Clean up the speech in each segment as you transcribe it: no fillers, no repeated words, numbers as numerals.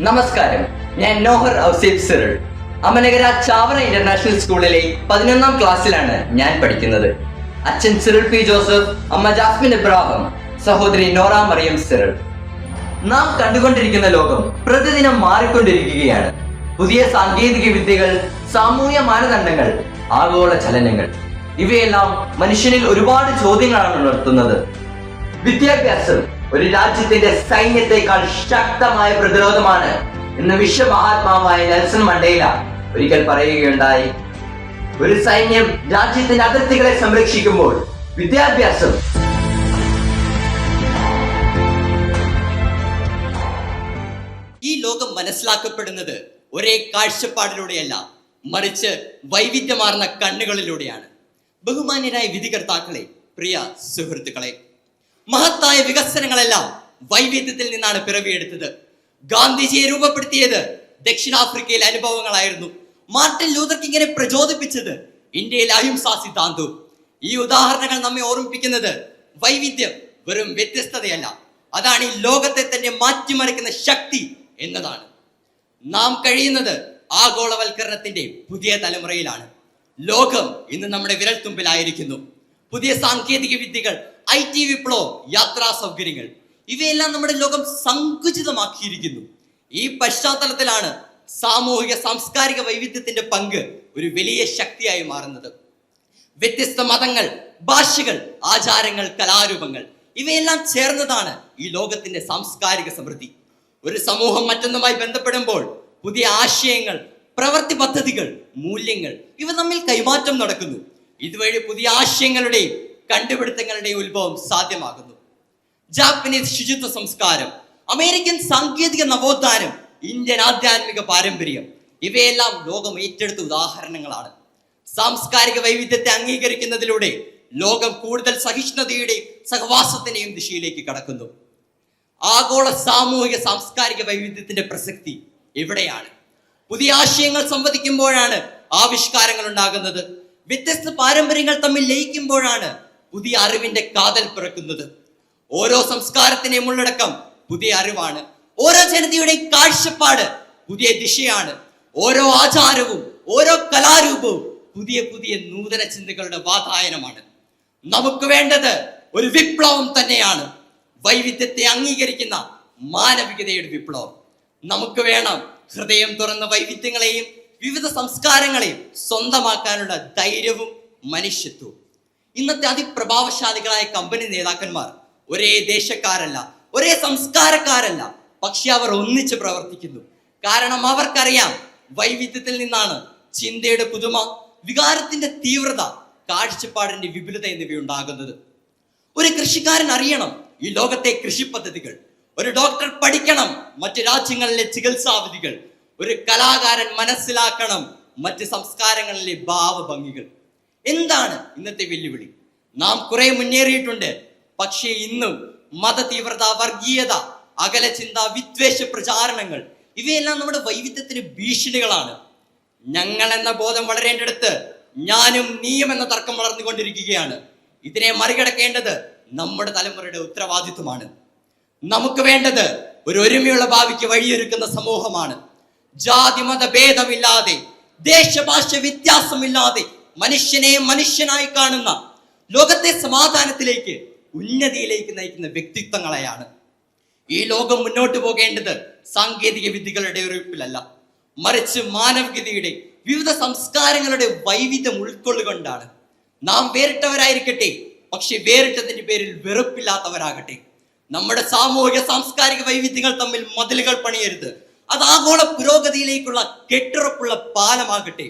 നമസ്കാരം, ഞാൻ നോഹർ ഔസേഫ് സിറിൾ. അമനഗര ചാവറ ഇന്റർനാഷണൽ സ്കൂളിലെ 11ാം ക്ലാസ്സിലാണ് ഞാൻ പഠിക്കുന്നത്. അച്ഛൻ സിറിൾ പി ജോസഫ്, അമ്മ ജാസ്മിൻ ഇബ്രാഹിം, സഹോദരി നോറ മറിയം സിറിൾ. നാം കണ്ടുകൊണ്ടിരിക്കുന്ന ലോകം പ്രതിദിനം മാറിക്കൊണ്ടിരിക്കുകയാണ്. പുതിയ സാങ്കേതിക വിദ്യകൾ, സാമൂഹ്യ മാനദണ്ഡങ്ങൾ, ആഗോള ചലനങ്ങൾ, ഇവയെല്ലാം മനുഷ്യനിൽ ഒരുപാട് ചോദ്യങ്ങളാണ് ഉണർത്തുന്നത്. വിദ്യാഭ്യാസം ഒരു രാജ്യത്തിന്റെ സൈന്യത്തെക്കാൾ ശക്തമായ പ്രതിരോധമാണ് എന്ന് വിശ്വമഹാത്മാവായ നെൽസൺ മണ്ടേല ഒരിക്കൽ പറയുകയുണ്ടായി. ഒരു സൈന്യം രാജ്യത്തിന്റെ അതിർത്തികളെ സംരക്ഷിക്കുമ്പോൾ വിദ്യാഭ്യാസം ഈ ലോകം മനസ്സിലാക്കപ്പെടുന്നത് ഒരേ കാഴ്ചപ്പാടിലൂടെയല്ല, മറിച്ച് വൈവിധ്യമാർന്ന കണ്ണുകളിലൂടെയാണ്. ബഹുമാന്യരായ വിധികർത്താക്കളെ, പ്രിയ സുഹൃത്തുക്കളെ, മഹത്തായ വികസനങ്ങളെല്ലാം വൈവിധ്യത്തിൽ നിന്നാണ് പിറവിയെടുത്തത്. ഗാന്ധിജിയെ രൂപപ്പെടുത്തിയത് ദക്ഷിണാഫ്രിക്കയിലെ അനുഭവങ്ങളായിരുന്നു. മാർട്ടിൻ ലൂതർ കിങ്ങിനെ പ്രചോദിപ്പിച്ചത് ഇന്ത്യയിലെ അഹിംസാ സിദ്ധാന്തവും. ഈ ഉദാഹരണങ്ങൾ നമ്മെ ഓർമ്മിപ്പിക്കുന്നത് വൈവിധ്യം വെറും വ്യത്യസ്തതയല്ല, അതാണ് ഈ ലോകത്തെ തന്നെ മാറ്റിമറിക്കുന്ന ശക്തി എന്നതാണ്. നാം കഴിയുന്നത് ആഗോളവൽക്കരണത്തിന്റെ പുതിയ തലമുറയിലാണ്. ലോകം ഇന്ന് നമ്മുടെ വിരൽത്തുമ്പിലായിരിക്കുന്നു. പുതിയ സാങ്കേതിക വിദ്യകൾ, IT വിപ്ലവം, യാത്രാ സൗകര്യങ്ങൾ, ഇവയെല്ലാം നമ്മുടെ ലോകം സങ്കുചിതമാക്കിയിരിക്കുന്നു. ഈ പശ്ചാത്തലത്തിലാണ് സാമൂഹിക സാംസ്കാരിക വൈവിധ്യത്തിന്റെ പങ്ക് ഒരു വലിയ ശക്തിയായി മാറുന്നത്. വ്യത്യസ്ത മതങ്ങൾ, ഭാഷകൾ, ആചാരങ്ങൾ, കലാരൂപങ്ങൾ, ഇവയെല്ലാം ചേർന്നതാണ് ഈ ലോകത്തിന്റെ സാംസ്കാരിക സമൃദ്ധി. ഒരു സമൂഹം മറ്റൊന്നുമായി ബന്ധപ്പെടുമ്പോൾ പുതിയ ആശയങ്ങൾ, പ്രവൃത്തി പദ്ധതികൾ, മൂല്യങ്ങൾ, ഇവ തമ്മിൽ കൈമാറ്റം നടക്കുന്നു. ഇതുവഴി പുതിയ ആശയങ്ങളുടെയും കണ്ടുപിടുത്തങ്ങളുടെയും ഉത്ഭവം സാധ്യമാകുന്നു. ജാപ്പനീസ് ശുചിത്വ സംസ്കാരം, അമേരിക്കൻ സാങ്കേതിക നവോത്ഥാനം, ഇന്ത്യൻ ആധ്യാത്മിക പാരമ്പര്യം, ഇവയെല്ലാം ലോകം ഏറ്റെടുത്ത ഉദാഹരണങ്ങളാണ്. സാംസ്കാരിക വൈവിധ്യത്തെ അംഗീകരിക്കുന്നതിലൂടെ ലോകം കൂടുതൽ സഹിഷ്ണുതയുടെയും സഹവാസത്തിന്റെയും ദിശയിലേക്ക് കടക്കുന്നു. ആഗോള സാമൂഹിക സാംസ്കാരിക വൈവിധ്യത്തിന്റെ പ്രസക്തി ഇവിടെയാണ്. പുതിയ ആശയങ്ങൾ സംവദിക്കുമ്പോഴാണ് ആവിഷ്കാരങ്ങൾ ഉണ്ടാകുന്നത്. വ്യത്യസ്ത പാരമ്പര്യങ്ങൾ തമ്മിൽ ലയിക്കുമ്പോഴാണ് പുതിയ അറിവിന്റെ കാതൽ പിറക്കുന്നത്. ഓരോ സംസ്കാരത്തിന്റെയും ഉള്ളടക്കം പുതിയ അറിവാണ്. ഓരോ ജനതയുടെയും കാഴ്ചപ്പാട് പുതിയ ദിശയാണ്. ഓരോ ആചാരവും ഓരോ കലാരൂപവും പുതിയ പുതിയ നൂതന ചിന്തകളുടെ വാതായനമാണ്. നമുക്ക് വേണ്ടത് ഒരു വിപ്ലവം തന്നെയാണ്. വൈവിധ്യത്തെ അംഗീകരിക്കുന്ന മാനവികതയുടെ വിപ്ലവം. നമുക്ക് വേണം ഹൃദയം തുറന്ന വൈവിധ്യങ്ങളെയും വിവിധ സംസ്കാരങ്ങളെയും സ്വന്തമാക്കാനുള്ള ധൈര്യവും മനുഷ്യത്വവും. ഇന്നത്തെ അതിപ്രഭാവശാലികളായ കമ്പനി നേതാക്കന്മാർ ഒരേ ദേശക്കാരല്ല, ഒരേ സംസ്കാരക്കാരല്ല, പക്ഷെ അവർ ഒന്നിച്ച് പ്രവർത്തിക്കുന്നു. കാരണം അവർക്കറിയാം, വൈവിധ്യത്തിൽ നിന്നാണ് ചിന്തയുടെ പുതുമ, വികാരത്തിന്റെ തീവ്രത, കാഴ്ചപ്പാടിന്റെ വിപുലത എന്നിവയുണ്ടാകുന്നത്. ഒരു കൃഷിക്കാരൻ അറിയണം ഈ ലോകത്തെ കൃഷി പദ്ധതികൾ. ഒരു ഡോക്ടർ പഠിക്കണം മറ്റു രാജ്യങ്ങളിലെ ചികിത്സാ വിധികൾ. ഒരു കലാകാരൻ മനസ്സിലാക്കണം മറ്റ് സംസ്കാരങ്ങളിലെ ഭാവഭംഗികൾ. എന്താണ് ഇന്നത്തെ വെല്ലുവിളി? നാം കുറെ മുന്നേറിയിട്ടുണ്ട്, പക്ഷേ ഇന്നും മത തീവ്രത, വർഗീയത, അകലചിന്ത, വിദ്വേഷ പ്രചാരണങ്ങൾ, ഇവയെല്ലാം നമ്മുടെ വൈവിധ്യത്തിന് ഭീഷണികളാണ്. ഞങ്ങൾ എന്ന ബോധം വളരേണ്ടടുത്ത് ഞാനും നീയും എന്ന തർക്കം വളർന്നുകൊണ്ടിരിക്കുകയാണ്. ഇതിനെ മറികടക്കേണ്ടത് നമ്മുടെ തലമുറയുടെ ഉത്തരവാദിത്വമാണ്. നമുക്ക് വേണ്ടത് ഒരു ഒരുമയുള്ള ഭാവിക്ക് വഴിയൊരുക്കുന്ന സമൂഹമാണ്. ജാതി മത ഭേദമില്ലാതെ, ദേശഭാഷ വ്യത്യാസമില്ലാതെ മനുഷ്യനെ മനുഷ്യനായി കാണുന്ന, ലോകത്തെ സമാധാനത്തിലേക്ക്, ഉന്നതിയിലേക്ക് നയിക്കുന്ന വ്യക്തിത്വങ്ങളെയാണ്. ഈ ലോകം മുന്നോട്ട് പോകേണ്ടത് സാങ്കേതിക വിദ്യകളുടെ ഉറപ്പിലല്ല, മറിച്ച് മാനവികതയുടെ, വിവിധ സംസ്കാരങ്ങളുടെ വൈവിധ്യം ഉൾക്കൊള്ളുകൊണ്ടാണ്. നാം വേറിട്ടവരായിരിക്കട്ടെ, പക്ഷെ വേറിട്ടതിന്റെ പേരിൽ വെറുപ്പില്ലാത്തവരാകട്ടെ. നമ്മുടെ സാമൂഹിക സാംസ്കാരിക വൈവിധ്യങ്ങൾ തമ്മിൽ മതിലുകൾ പണിയരുത്. അത് ആഗോള പുരോഗതിയിലേക്കുള്ള കെട്ടുറപ്പുള്ള പാലമാകട്ടെ.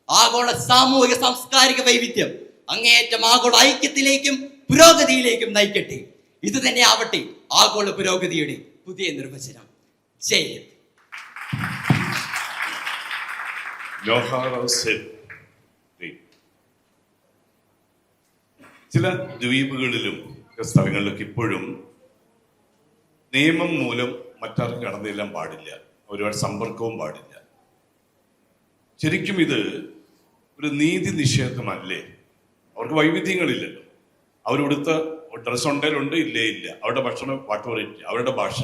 ആഗോള സാമൂഹിക സാംസ്കാരിക വൈവിധ്യം അങ്ങേയറ്റം ആഗോള ഐക്യത്തിലേക്കും പുരോഗതിയിലേക്കും നയിക്കട്ടെ. ഇത് തന്നെ ആവട്ടെ ആഗോള പുരോഗതിയുടെ പുതിയ നിർവചനം. ജയ് ഹിന്ദ്. ചില ദ്വീപുകളിലും സ്ഥലങ്ങളിലൊക്കെ ഇപ്പോഴും നിയമം മൂലം മറ്റാർക്കും കടന്നു പാടില്ല, ഒരുപാട് സമ്പർക്കവും പാടില്ല. ശരിക്കും ഇത് ഒരു നീതി നിഷേധമല്ലേ? അവർക്ക് വൈവിധ്യങ്ങളില്ലല്ലോ. അവരിവിടുത്തെ ഡ്രസ് ഉണ്ടേലുണ്ട്, ഇല്ലേ ഇല്ല. അവരുടെ ഭക്ഷണം വാട്ടുവറിയില്ല, അവരുടെ ഭാഷ.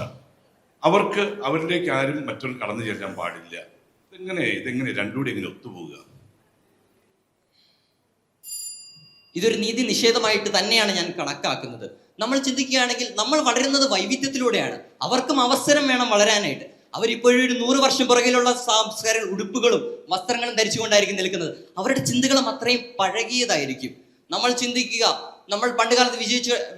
അവർക്ക് അവരിലേക്ക് ആരും മറ്റൊരു കടന്നു ചെല്ലാൻ പാടില്ല. ഇതെങ്ങനെ രണ്ടുകൂടി എങ്ങനെ ഒത്തുപോകുക? ഇതൊരു നീതി നിഷേധമായിട്ട് തന്നെയാണ് ഞാൻ കണക്കാക്കുന്നത്. നമ്മൾ ചിന്തിക്കുകയാണെങ്കിൽ നമ്മൾ വളരുന്നത് വൈവിധ്യത്തിലൂടെയാണ്. അവർക്കും അവസരം വേണം വളരാനായിട്ട്. അവരിപ്പോഴും ഒരു 100 വർഷം പുറകിലുള്ള സാംസ്കാരിക ഉടുപ്പുകളും വസ്ത്രങ്ങളും ധരിച്ചുകൊണ്ടായിരിക്കും നിൽക്കുന്നത്. അവരുടെ ചിന്തകളും അത്രയും പഴകിയതായിരിക്കും. നമ്മൾ ചിന്തിക്കുക, നമ്മൾ പണ്ട് കാലത്ത്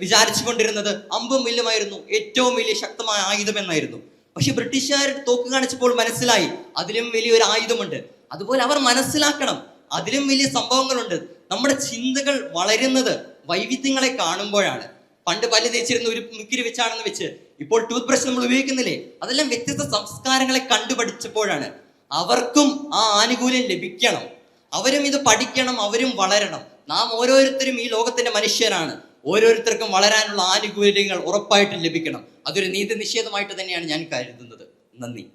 വിചാരിച്ചു കൊണ്ടിരുന്നത് അമ്പും വില്ലുമായിരുന്നു ഏറ്റവും വലിയ ശക്തമായ ആയുധം എന്നായിരുന്നു. പക്ഷെ ബ്രിട്ടീഷുകാർ തോക്ക് കാണിച്ചപ്പോൾ മനസ്സിലായി അതിലും വലിയൊരു ആയുധമുണ്ട്. അതുപോലെ അവർ മനസ്സിലാക്കണം, അതിലും വലിയ സംഭവങ്ങളുണ്ട്. നമ്മുടെ ചിന്തകൾ വളരുന്നത് വൈവിധ്യങ്ങളെ കാണുമ്പോഴാണ്. പണ്ട് പല്ല് തേച്ചിരുന്ന ഒരു മുക്കിരി വെച്ചാണെന്ന് വെച്ച് ഇപ്പോൾ ടൂത്ത് ബ്രഷ് നമ്മൾ ഉപയോഗിക്കുന്നില്ലേ? അതെല്ലാം വ്യത്യസ്ത സംസ്കാരങ്ങളെ കണ്ടുപഠിച്ചപ്പോഴാണ്. അവർക്കും ആ ആനുകൂല്യം ലഭിക്കണം, അവരും ഇത് പഠിക്കണം, അവരും വളരണം. നാം ഓരോരുത്തരും ഈ ലോകത്തിന്റെ മനുഷ്യരാണ്. ഓരോരുത്തർക്കും വളരാനുള്ള ആനുകൂല്യങ്ങൾ ഉറപ്പായിട്ടും ലഭിക്കണം. അതൊരു നീതി നിഷേധമായിട്ട് തന്നെയാണ് ഞാൻ കരുതുന്നത്. നന്ദി.